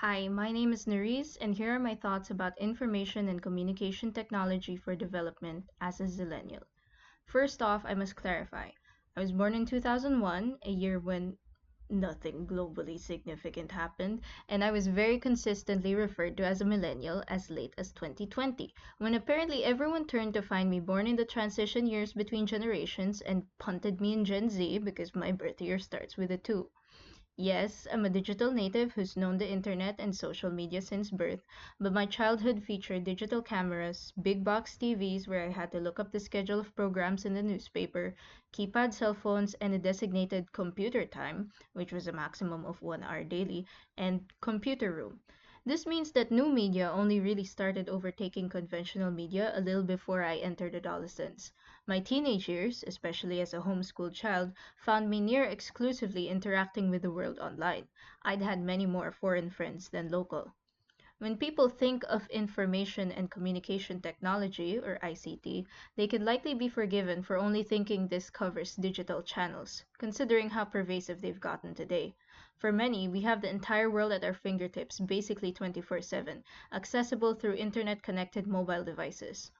Hi, my name is Noriz, and here are my thoughts about information and communication technology for development as a Zillennial. First off, I must clarify. I was born in 2001, a year when nothing globally significant happened, and I was very consistently referred to as a millennial as late as 2020, when apparently everyone turned to find me born in the transition years between generations and punted me in Gen Z because my birth year starts with a 2. Yes, I'm a digital native who's known the internet and social media since birth, but my childhood featured digital cameras, big box TVs where I had to look up the schedule of programs in the newspaper, keypad cell phones, and a designated computer time, which was a maximum of 1 hour daily, and computer room. This means that new media only really started overtaking conventional media a little before I entered adolescence. My teenage years, especially as a homeschooled child, found me near exclusively interacting with the world online. I'd had many more foreign friends than local. When people think of information and communication technology, or ICT, they can likely be forgiven for only thinking this covers digital channels, considering how pervasive they've gotten today. For many, we have the entire world at our fingertips basically 24/7, accessible through internet connected mobile devices.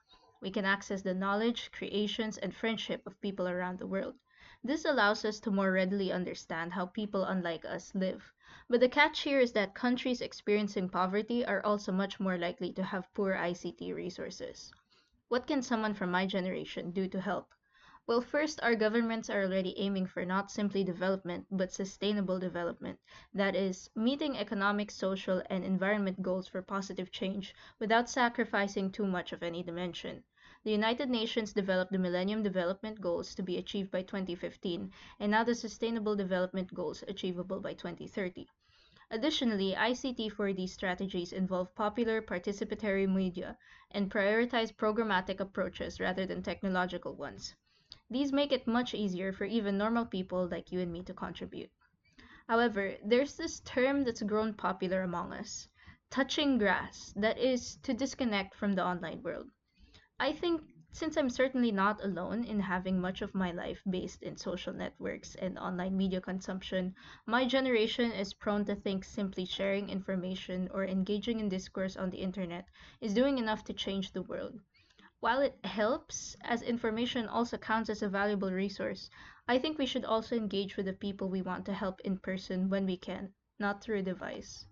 We can access the knowledge, creations, and friendship of people around the world. This allows us to more readily understand how people unlike us live. But the catch here is that countries experiencing poverty are also much more likely to have poor ICT resources. What can someone from my generation do to help? Well, first, our governments are already aiming for not simply development, but sustainable development. That is, meeting economic, social, and environment goals for positive change without sacrificing too much of any dimension. The United Nations developed the Millennium Development Goals to be achieved by 2015, and now the Sustainable Development Goals achievable by 2030. Additionally, ICT4D strategies involve popular participatory media and prioritize programmatic approaches rather than technological ones. These make it much easier for even normal people like you and me to contribute. However, there's this term that's grown popular among us, touching grass, that is, to disconnect from the online world. I think since I'm certainly not alone in having much of my life based in social networks and online media consumption, my generation is prone to think simply sharing information or engaging in discourse on the internet is doing enough to change the world. While it helps, as information also counts as a valuable resource, I think we should also engage with the people we want to help in person when we can, not through a device.